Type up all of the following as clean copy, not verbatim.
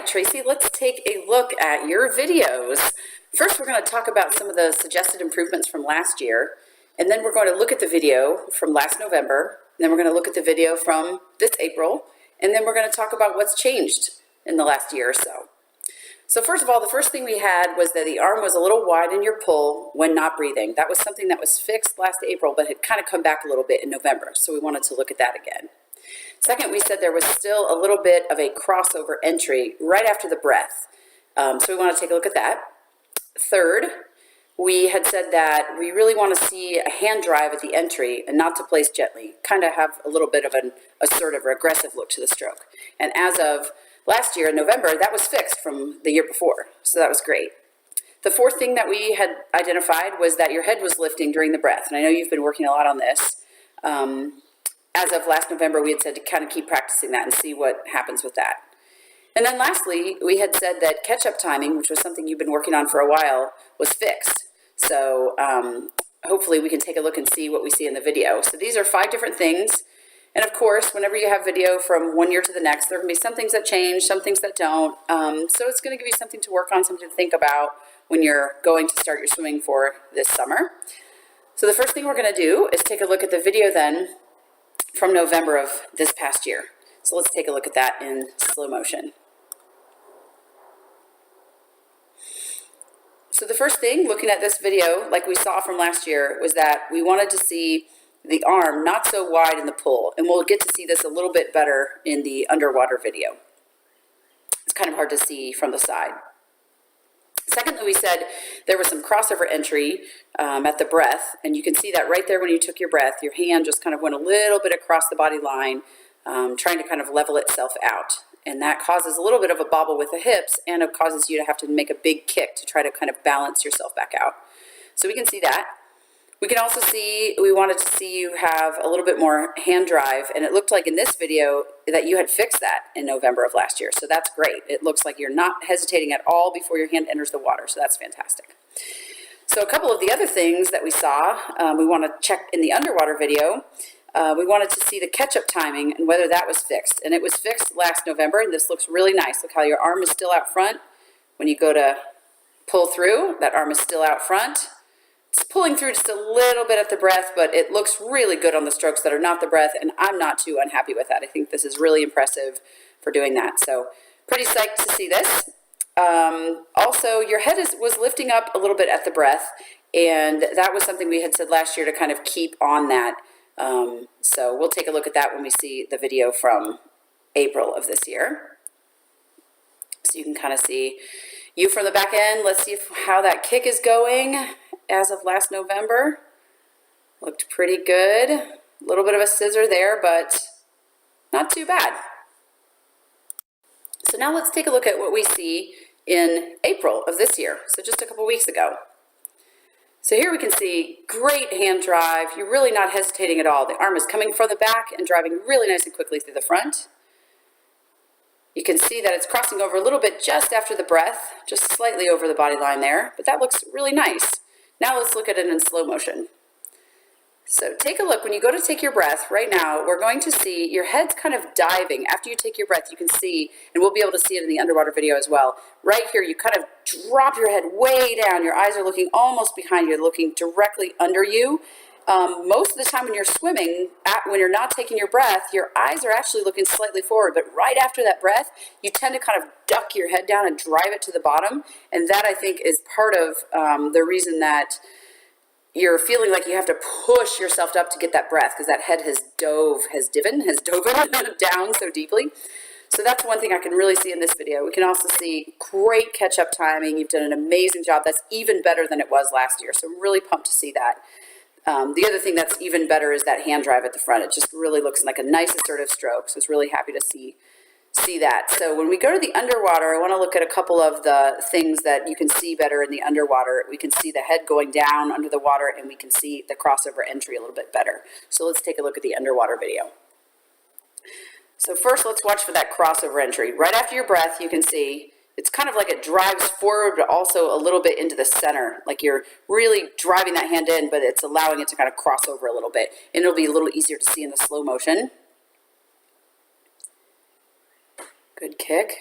Tracy, let's take a look at your videos. First, we're going to talk about some of the suggested improvements from last year, and then we're going to look at the video from last November, and then we're going to look at the video from this April, and then we're going to talk about what's changed in the last year or so. So first of all, the first thing we had was that the arm was a little wide in your pull when not breathing. That was something that was fixed last April, but had kind of come back a little bit in November, so we wanted to look at that again. Second, we said there was still a little bit of a crossover entry right after the breath. So we want to take a look at that. Third, we had said that we really want to see a hand drive at the entry and not to place gently, kind of have a little bit of an assertive or aggressive look to the stroke. And as of last year in November, that was fixed from the year before, so that was great. The fourth thing that we had identified was that your head was lifting during the breath, and I know you've been working a lot on this. As of last November, we had said to kind of keep practicing that and see what happens with that. And then lastly, we had said that catch-up timing, which was something you've been working on for a while, was fixed. So hopefully we can take a look and see what we see in the video. So these are 5 different things. And of course, whenever you have video from one year to the next, there are going to be some things that change, some things that don't. So it's going to give you something to work on, something to think about when you're going to start your swimming for this summer. So the first thing we're going to do is take a look at the video then from November of this past year. So let's take a look at that in slow motion. So the first thing, looking at this video, like we saw from last year, was that we wanted to see the arm not so wide in the pull, and we'll get to see this a little bit better in the underwater video. It's kind of hard to see from the side. Secondly, we said there was some crossover entry at the breath, and you can see that right there when you took your breath. Your hand just kind of went a little bit across the body line, trying to kind of level itself out. And that causes a little bit of a bobble with the hips, and it causes you to have to make a big kick to try to kind of balance yourself back out. So we can see that. We can also see, we wanted to see you have a little bit more hand drive, and it looked like in this video that you had fixed that in November of last year, so that's great. It looks like you're not hesitating at all before your hand enters the water, so that's fantastic. So a couple of the other things that we saw, we want to check in the underwater video. We wanted to see the catch-up timing and whether that was fixed, and it was fixed last November, and this looks really nice. Look how your arm is still out front. When you go to pull through, that arm is still out front. It's pulling through just a little bit at the breath, but it looks really good on the strokes that are not the breath, and I'm not too unhappy with that. I think this is really impressive for doing that. So pretty psyched to see this. Also, your head was lifting up a little bit at the breath, and that was something we had said last year to kind of keep on that. So we'll take a look at that when we see the video from April of this year. So you can kind of see you from the back end. Let's see how that kick is going. As of last November, looked pretty good. A little bit of a scissor there, but not too bad. So now let's take a look at what we see in April of this year, so just a couple weeks ago. So here we can see great hand drive. You're really not hesitating at all. The arm is coming from the back and driving really nice and quickly through the front. You can see that it's crossing over a little bit just after the breath, just slightly over the body line there, but that looks really nice. Now let's look at it in slow motion. So take a look. When you go to take your breath, right now, we're going to see your head's kind of diving. After you take your breath, you can see, and we'll be able to see it in the underwater video as well. Right here, you kind of drop your head way down. Your eyes are looking almost behind you, looking directly under you. Most of the time when you're swimming, when you're not taking your breath, your eyes are actually looking slightly forward, but right after that breath, you tend to kind of duck your head down and drive it to the bottom, and that, I think, is part of the reason that you're feeling like you have to push yourself up to get that breath, because that head has dove down so deeply. So that's one thing I can really see in this video. We can also see great catch-up timing. You've done an amazing job. That's even better than it was last year, so I'm really pumped to see that. The other thing that's even better is that hand drive at the front. It just really looks like a nice assertive stroke, so it's really happy to see that. So when we go to the underwater, I want to look at a couple of the things that you can see better in the underwater. We can see the head going down under the water, and we can see the crossover entry a little bit better. So let's take a look at the underwater video. So first, let's watch for that crossover entry. Right after your breath, you can see it's kind of like it drives forward, but also a little bit into the center. Like you're really driving that hand in, but it's allowing it to kind of cross over a little bit. And it'll be a little easier to see in the slow motion. Good kick.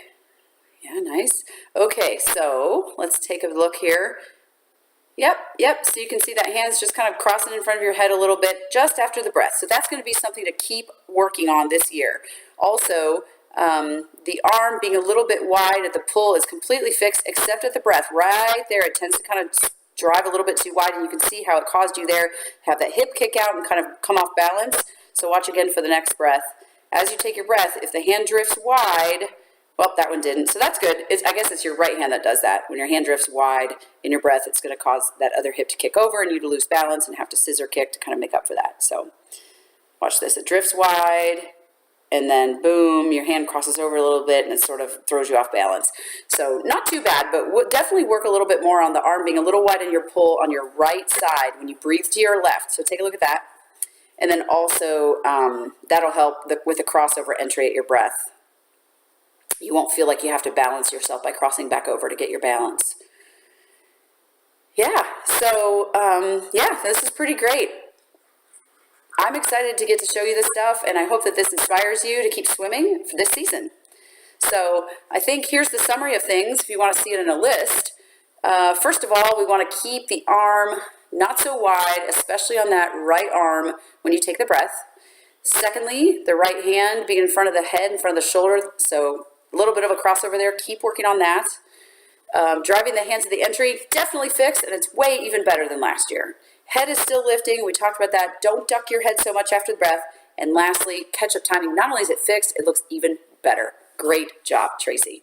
Yeah, nice. Okay, so let's take a look here. Yep. So you can see that hand's just kind of crossing in front of your head a little bit just after the breath. So that's going to be something to keep working on this year. Also, the arm being a little bit wide at the pull is completely fixed except at the breath. Right there, it tends to kind of drive a little bit too wide, and you can see how it caused you there have that hip kick out and kind of come off balance. So watch again for the next breath. As you take your breath, if the hand drifts wide, well, that one didn't. So that's good. I guess it's your right hand that does that. When your hand drifts wide in your breath, it's going to cause that other hip to kick over and you to lose balance and have to scissor kick to kind of make up for that. So watch this. It drifts wide, and then boom, your hand crosses over a little bit and it sort of throws you off balance. So not too bad, but definitely work a little bit more on the arm being a little wide in your pull on your right side when you breathe to your left. So take a look at that. And then also that'll help with the crossover entry at your breath. You won't feel like you have to balance yourself by crossing back over to get your balance. Yeah, so yeah, this is pretty great. I'm excited to get to show you this stuff, and I hope that this inspires you to keep swimming for this season. So I think here's the summary of things if you want to see it in a list. First of all, we want to keep the arm not so wide, especially on that right arm when you take the breath. Secondly, the right hand being in front of the head, in front of the shoulder, so a little bit of a crossover there. Keep working on that. Driving the hands at the entry, definitely fixed, and it's way even better than last year. Head is still lifting. We talked about that. Don't duck your head so much after the breath. And lastly, catch-up timing. Not only is it fixed, it looks even better. Great job, Tracy.